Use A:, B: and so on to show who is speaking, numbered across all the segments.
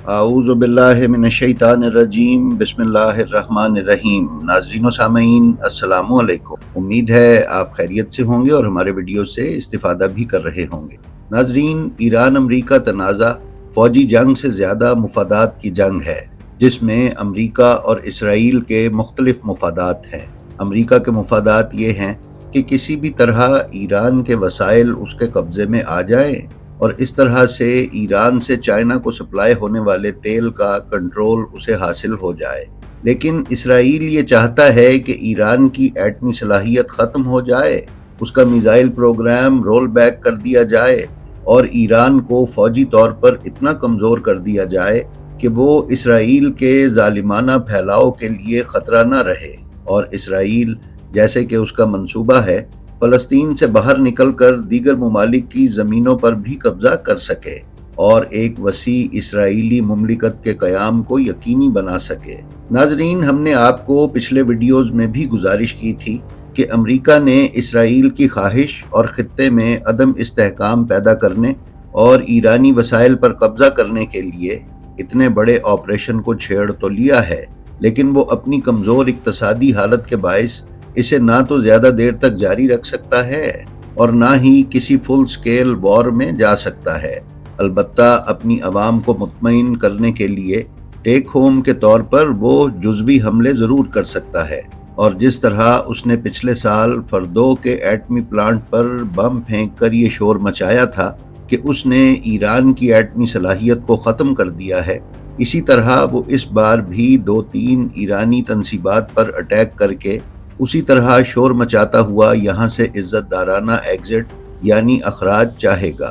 A: اعوذ باللہ من الشیطان الرجیم بسم اللہ الرحمن الرحیم۔ ناظرین و سامعین السلام علیکم۔ امید ہے آپ خیریت سے ہوں گے اور ہمارے ویڈیو سے استفادہ بھی کر رہے ہوں گے۔ ناظرین، ایران امریکہ تنازع فوجی جنگ سے زیادہ مفادات کی جنگ ہے، جس میں امریکہ اور اسرائیل کے مختلف مفادات ہیں۔ امریکہ کے مفادات یہ ہیں کہ کسی بھی طرح ایران کے وسائل اس کے قبضے میں آ جائیں اور اس طرح سے ایران سے چائنا کو سپلائی ہونے والے تیل کا کنٹرول اسے حاصل ہو جائے۔ لیکن اسرائیل یہ چاہتا ہے کہ ایران کی ایٹمی صلاحیت ختم ہو جائے، اس کا میزائل پروگرام رول بیک کر دیا جائے اور ایران کو فوجی طور پر اتنا کمزور کر دیا جائے کہ وہ اسرائیل کے ظالمانہ پھیلاؤ کے لیے خطرہ نہ رہے، اور اسرائیل، جیسے کہ اس کا منصوبہ ہے، فلسطین سے باہر نکل کر دیگر ممالک کی زمینوں پر بھی قبضہ کر سکے اور ایک وسیع اسرائیلی مملکت کے قیام کو یقینی بنا سکے۔ ناظرین، ہم نے آپ کو پچھلے ویڈیوز میں بھی گزارش کی تھی کہ امریکہ نے اسرائیل کی خواہش اور خطے میں عدم استحکام پیدا کرنے اور ایرانی وسائل پر قبضہ کرنے کے لیے اتنے بڑے آپریشن کو چھیڑ تو لیا ہے، لیکن وہ اپنی کمزور اقتصادی حالت کے باعث اسے نہ تو زیادہ دیر تک جاری رکھ سکتا ہے اور نہ ہی کسی فل سکیل وار میں جا سکتا ہے۔ البتہ اپنی عوام کو مطمئن کرنے کے لیے ٹیک ہوم کے طور پر وہ جزوی حملے ضرور کر سکتا ہے، اور جس طرح اس نے پچھلے سال فردو کے ایٹمی پلانٹ پر بم پھینک کر یہ شور مچایا تھا کہ اس نے ایران کی ایٹمی صلاحیت کو ختم کر دیا ہے، اسی طرح وہ اس بار بھی 2-3 ایرانی تنصیبات پر اٹیک کر کے اسی طرح شور مچاتا ہوا یہاں سے عزت دارانہ ایگزٹ یعنی اخراج چاہے گا۔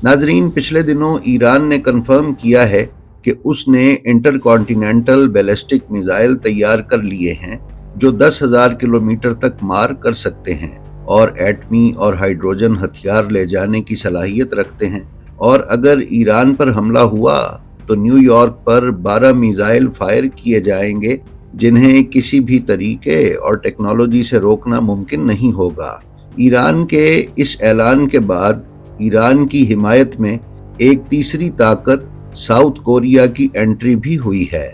A: ناظرین، پچھلے دنوں ایران نے کنفرم کیا ہے کہ اس نے انٹر کانٹیننٹل بیلسٹک میزائل تیار کر لیے ہیں جو 10,000 کلومیٹر تک مار کر سکتے ہیں اور ایٹمی اور ہائیڈروجن ہتھیار لے جانے کی صلاحیت رکھتے ہیں، اور اگر ایران پر حملہ ہوا تو نیو یارک پر 12 میزائل فائر کیے جائیں گے جنہیں کسی بھی طریقے اور ٹیکنالوجی سے روکنا ممکن نہیں ہوگا۔ ایران کے اس اعلان کے بعد ایران کی حمایت میں ایک تیسری طاقت ساؤتھ کوریا کی انٹری بھی ہوئی ہے۔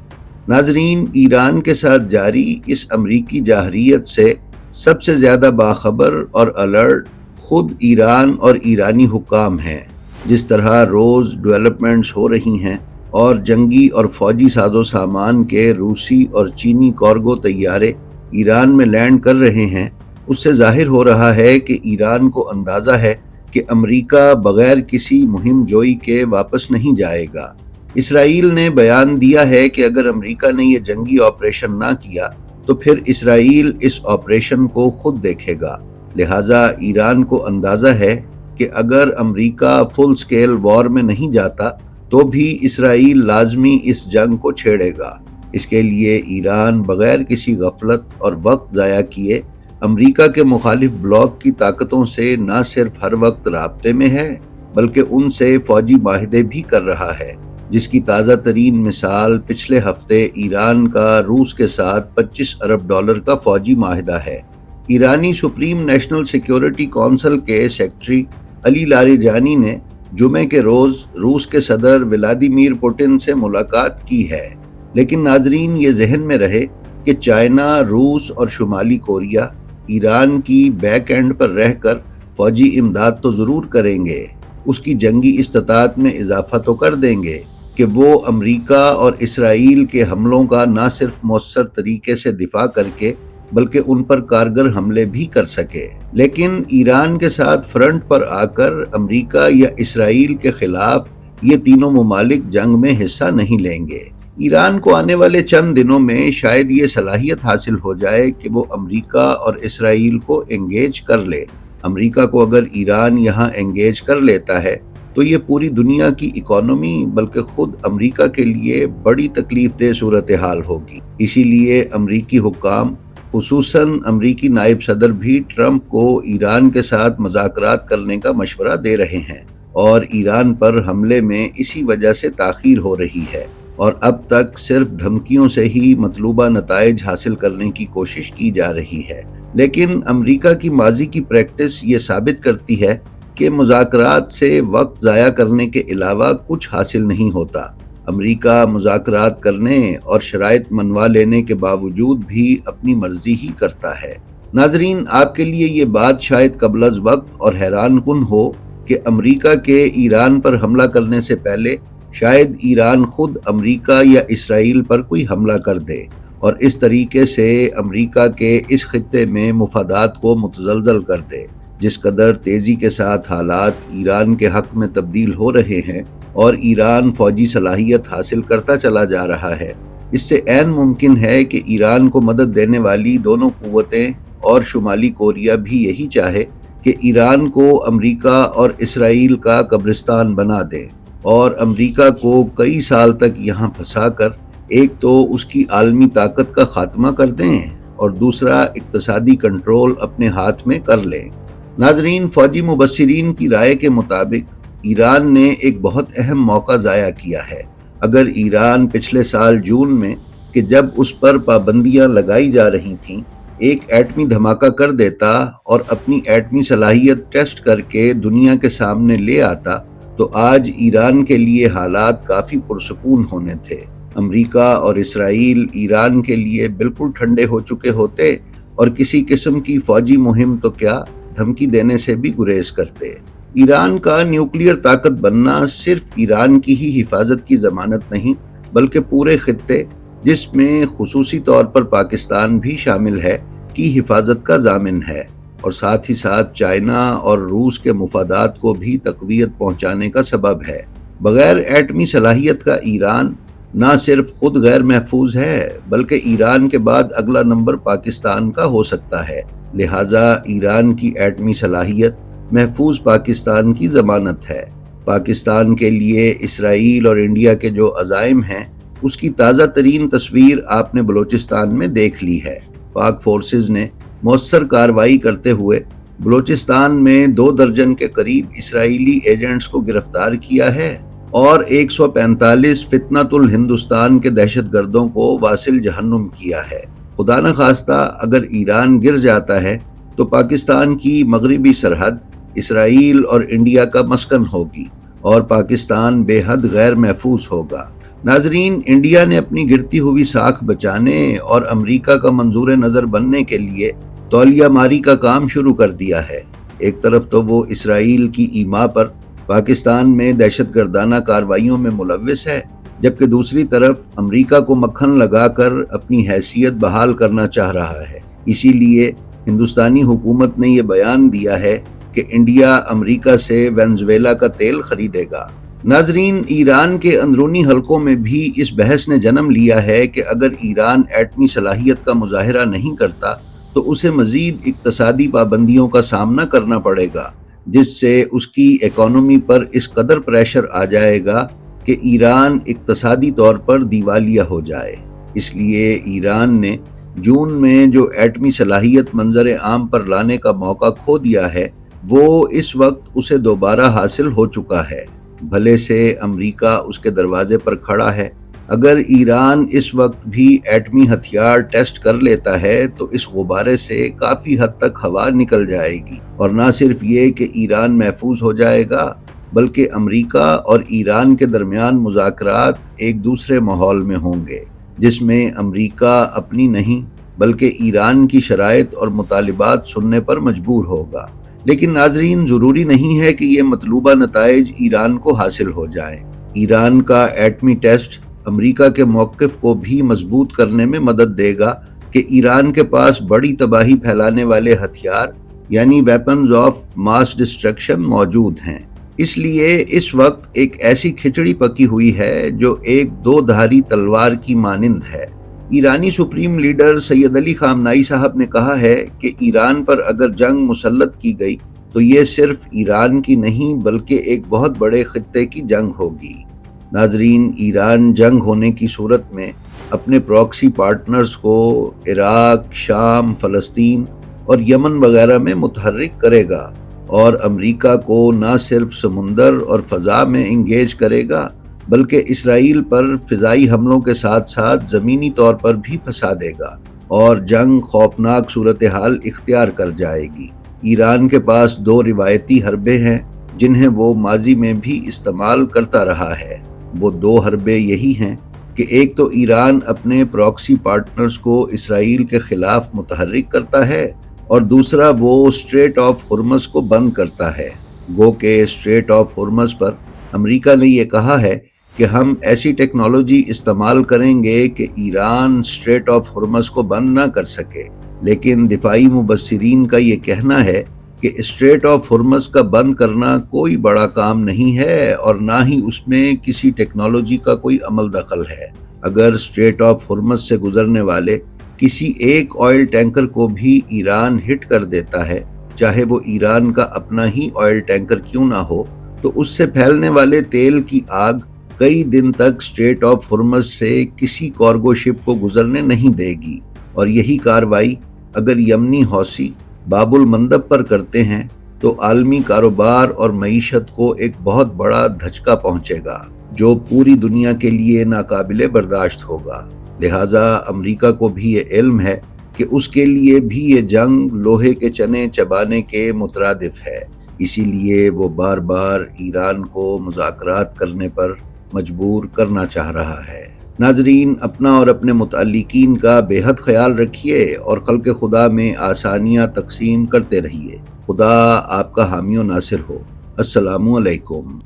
A: ناظرین، ایران کے ساتھ جاری اس امریکی جارحیت سے سب سے زیادہ باخبر اور الرٹ خود ایران اور ایرانی حکام ہیں۔ جس طرح روز ڈیولپمنٹس ہو رہی ہیں اور جنگی اور فوجی ساز و سامان کے روسی اور چینی کارگو طیارے ایران میں لینڈ کر رہے ہیں، اس سے ظاہر ہو رہا ہے کہ ایران کو اندازہ ہے کہ امریکہ بغیر کسی مہم جوئی کے واپس نہیں جائے گا۔ اسرائیل نے بیان دیا ہے کہ اگر امریکہ نے یہ جنگی آپریشن نہ کیا تو پھر اسرائیل اس آپریشن کو خود دیکھے گا، لہٰذا ایران کو اندازہ ہے کہ اگر امریکہ فل سکیل وار میں نہیں جاتا تو بھی اسرائیل لازمی اس جنگ کو چھیڑے گا۔ اس کے لیے ایران بغیر کسی غفلت اور وقت ضائع کیے امریکہ کے مخالف بلاک کی طاقتوں سے نہ صرف ہر وقت رابطے میں ہے بلکہ ان سے فوجی معاہدے بھی کر رہا ہے، جس کی تازہ ترین مثال پچھلے ہفتے ایران کا روس کے ساتھ $25 ارب کا فوجی معاہدہ ہے۔ ایرانی سپریم نیشنل سیکیورٹی کونسل کے سیکرٹری علی لاریجانی نے جمعے کے روز روس کے صدر ولادیمیر پوٹن سے ملاقات کی ہے، لیکن ناظرین یہ ذہن میں رہے کہ چائنا، روس اور شمالی کوریا ایران کی بیک اینڈ پر رہ کر فوجی امداد تو ضرور کریں گے، اس کی جنگی استطاعت میں اضافہ تو کر دیں گے کہ وہ امریکہ اور اسرائیل کے حملوں کا نہ صرف مؤثر طریقے سے دفاع کر کے بلکہ ان پر کارگر حملے بھی کر سکے۔ لیکن ایران کے ساتھ فرنٹ پر آ کر امریکہ یا اسرائیل کے خلاف یہ تینوں ممالک جنگ میں حصہ نہیں لیں گے۔ ایران کو آنے والے چند دنوں میں شاید یہ صلاحیت حاصل ہو جائے کہ وہ امریکہ اور اسرائیل کو انگیج کر لے۔ امریکہ کو اگر ایران یہاں انگیج کر لیتا ہے تو یہ پوری دنیا کی اکانومی بلکہ خود امریکہ کے لیے بڑی تکلیف دہ صورتحال ہوگی۔ اسی لیے امریکی حکام، خصوصاً امریکی نائب صدر بھی ٹرمپ کو ایران کے ساتھ مذاکرات کرنے کا مشورہ دے رہے ہیں، اور ایران پر حملے میں اسی وجہ سے تاخیر ہو رہی ہے، اور اب تک صرف دھمکیوں سے ہی مطلوبہ نتائج حاصل کرنے کی کوشش کی جا رہی ہے۔ لیکن امریکہ کی ماضی کی پریکٹس یہ ثابت کرتی ہے کہ مذاکرات سے وقت ضائع کرنے کے علاوہ کچھ حاصل نہیں ہوتا۔ امریکہ مذاکرات کرنے اور شرائط منوا لینے کے باوجود بھی اپنی مرضی ہی کرتا ہے۔ ناظرین، آپ کے لیے یہ بات شاید قبل از وقت اور حیران کن ہو کہ امریکہ کے ایران پر حملہ کرنے سے پہلے شاید ایران خود امریکہ یا اسرائیل پر کوئی حملہ کر دے اور اس طریقے سے امریکہ کے اس خطے میں مفادات کو متزلزل کر دے۔ جس قدر تیزی کے ساتھ حالات ایران کے حق میں تبدیل ہو رہے ہیں اور ایران فوجی صلاحیت حاصل کرتا چلا جا رہا ہے، اس سے عین ممکن ہے کہ ایران کو مدد دینے والی دونوں قوتیں اور شمالی کوریا بھی یہی چاہے کہ ایران کو امریکہ اور اسرائیل کا قبرستان بنا دیں اور امریکہ کو کئی سال تک یہاں پھنسا کر ایک تو اس کی عالمی طاقت کا خاتمہ کر دیں اور دوسرا اقتصادی کنٹرول اپنے ہاتھ میں کر لیں۔ ناظرین، فوجی مبصرین کی رائے کے مطابق ایران نے ایک بہت اہم موقع ضائع کیا ہے۔ اگر ایران پچھلے سال جون میں کہ جب اس پر پابندیاں لگائی جا رہی تھیں ایک ایٹمی دھماکہ کر دیتا اور اپنی ایٹمی صلاحیت ٹیسٹ کر کے دنیا کے سامنے لے آتا تو آج ایران کے لیے حالات کافی پرسکون ہونے تھے۔ امریکہ اور اسرائیل ایران کے لیے بالکل ٹھنڈے ہو چکے ہوتے اور کسی قسم کی فوجی مہم تو کیا دھمکی دینے سے بھی گریز کرتے۔ ایران کا نیوکلیئر طاقت بننا صرف ایران کی ہی حفاظت کی ضمانت نہیں بلکہ پورے خطے، جس میں خصوصی طور پر پاکستان بھی شامل ہے، کی حفاظت کا ضامن ہے اور ساتھ ہی ساتھ چائنا اور روس کے مفادات کو بھی تقویت پہنچانے کا سبب ہے۔ بغیر ایٹمی صلاحیت کا ایران نہ صرف خود غیر محفوظ ہے بلکہ ایران کے بعد اگلا نمبر پاکستان کا ہو سکتا ہے۔ لہٰذا ایران کی ایٹمی صلاحیت محفوظ پاکستان کی ضمانت ہے۔ پاکستان کے لیے اسرائیل اور انڈیا کے جو عزائم ہیں اس کی تازہ ترین تصویر آپ نے بلوچستان میں دیکھ لی ہے۔ پاک فورسز نے مؤثر کارروائی کرتے ہوئے بلوچستان میں 2 درجن کے قریب اسرائیلی ایجنٹس کو گرفتار کیا ہے اور 145 فتنۃ الہندوستان کے دہشت گردوں کو واصل جہنم کیا ہے۔ خدا نہ خواستہ اگر ایران گر جاتا ہے تو پاکستان کی مغربی سرحد اسرائیل اور انڈیا کا مسکن ہوگی اور پاکستان بے حد غیر محفوظ ہوگا۔ ناظرین، انڈیا نے اپنی گرتی ہوئی ساکھ بچانے اور امریکہ کا منظور نظر بننے کے لیے تولیہ ماری کا کام شروع کر دیا ہے۔ ایک طرف تو وہ اسرائیل کی ایما پر پاکستان میں دہشت گردانہ کارروائیوں میں ملوث ہے، جبکہ دوسری طرف امریکہ کو مکھن لگا کر اپنی حیثیت بحال کرنا چاہ رہا ہے۔ اسی لیے ہندوستانی حکومت نے یہ بیان دیا ہے کہ انڈیا امریکہ سے وینزویلا کا تیل خریدے گا۔ ناظرین، ایران کے اندرونی حلقوں میں بھی اس بحث نے جنم لیا ہے کہ اگر ایران ایٹمی صلاحیت کا مظاہرہ نہیں کرتا تو اسے مزید اقتصادی پابندیوں کا سامنا کرنا پڑے گا، جس سے اس کی اکانومی پر اس قدر پریشر آ جائے گا کہ ایران اقتصادی طور پر دیوالیہ ہو جائے۔ اس لیے ایران نے جون میں جو ایٹمی صلاحیت منظر عام پر لانے کا موقع کھو دیا ہے وہ اس وقت اسے دوبارہ حاصل ہو چکا ہے۔ بھلے سے امریکہ اس کے دروازے پر کھڑا ہے، اگر ایران اس وقت بھی ایٹمی ہتھیار ٹیسٹ کر لیتا ہے تو اس غبارے سے کافی حد تک ہوا نکل جائے گی، اور نہ صرف یہ کہ ایران محفوظ ہو جائے گا بلکہ امریکہ اور ایران کے درمیان مذاکرات ایک دوسرے ماحول میں ہوں گے، جس میں امریکہ اپنی نہیں بلکہ ایران کی شرائط اور مطالبات سننے پر مجبور ہوگا۔ لیکن ناظرین، ضروری نہیں ہے کہ یہ مطلوبہ نتائج ایران کو حاصل ہو جائیں۔ ایران کا ایٹمی ٹیسٹ امریکہ کے موقف کو بھی مضبوط کرنے میں مدد دے گا کہ ایران کے پاس بڑی تباہی پھیلانے والے ہتھیار یعنی ویپنز آف ماس ڈسٹرکشن موجود ہیں۔ اس لیے اس وقت ایک ایسی کھچڑی پکی ہوئی ہے جو ایک 2 دھاری تلوار کی مانند ہے۔ ایرانی سپریم لیڈر سید علی خامنائی صاحب نے کہا ہے کہ ایران پر اگر جنگ مسلط کی گئی تو یہ صرف ایران کی نہیں بلکہ ایک بہت بڑے خطے کی جنگ ہوگی۔ ناظرین، ایران جنگ ہونے کی صورت میں اپنے پراکسی پارٹنرز کو عراق، شام، فلسطین اور یمن وغیرہ میں متحرک کرے گا اور امریکہ کو نہ صرف سمندر اور فضا میں انگیج کرے گا بلکہ اسرائیل پر فضائی حملوں کے ساتھ ساتھ زمینی طور پر بھی پھنسا دے گا اور جنگ خوفناک صورتحال اختیار کر جائے گی۔ ایران کے پاس 2 روایتی حربے ہیں جنہیں وہ ماضی میں بھی استعمال کرتا رہا ہے۔ وہ دو حربے یہی ہیں کہ ایک تو ایران اپنے پراکسی پارٹنرز کو اسرائیل کے خلاف متحرک کرتا ہے اور دوسرا وہ اسٹریٹ آف ہرمز کو بند کرتا ہے۔ گو کہ اسٹریٹ آف ہرمز پر امریکہ نے یہ کہا ہے کہ ہم ایسی ٹیکنالوجی استعمال کریں گے کہ ایران اسٹریٹ آف ہرمز کو بند نہ کر سکے، لیکن دفاعی مبصرین کا یہ کہنا ہے کہ اسٹریٹ آف ہرمز کا بند کرنا کوئی بڑا کام نہیں ہے اور نہ ہی اس میں کسی ٹیکنالوجی کا کوئی عمل دخل ہے۔ اگر اسٹریٹ آف ہرمز سے گزرنے والے کسی ایک آئل ٹینکر کو بھی ایران ہٹ کر دیتا ہے، چاہے وہ ایران کا اپنا ہی آئل ٹینکر کیوں نہ ہو، تو اس سے پھیلنے والے تیل کی آگ کئی دن تک اسٹریٹ آف ہرمز سے کسی کارگو شپ کو گزرنے نہیں دے گی، اور یہی کارروائی اگر یمنی حوثی باب المندب پر کرتے ہیں تو عالمی کاروبار اور معیشت کو ایک بہت بڑا دھچکا پہنچے گا جو پوری دنیا کے لیے ناقابل برداشت ہوگا۔ لہٰذا امریکہ کو بھی یہ علم ہے کہ اس کے لیے بھی یہ جنگ لوہے کے چنے چبانے کے مترادف ہے، اسی لیے وہ بار بار ایران کو مذاکرات کرنے پر مجبور کرنا چاہ رہا ہے۔ ناظرین، اپنا اور اپنے متعلقین کا بے حد خیال رکھیے اور خلق خدا میں آسانیاں تقسیم کرتے رہیے۔ خدا آپ کا حامی و ناصر ہو۔ السلام علیکم۔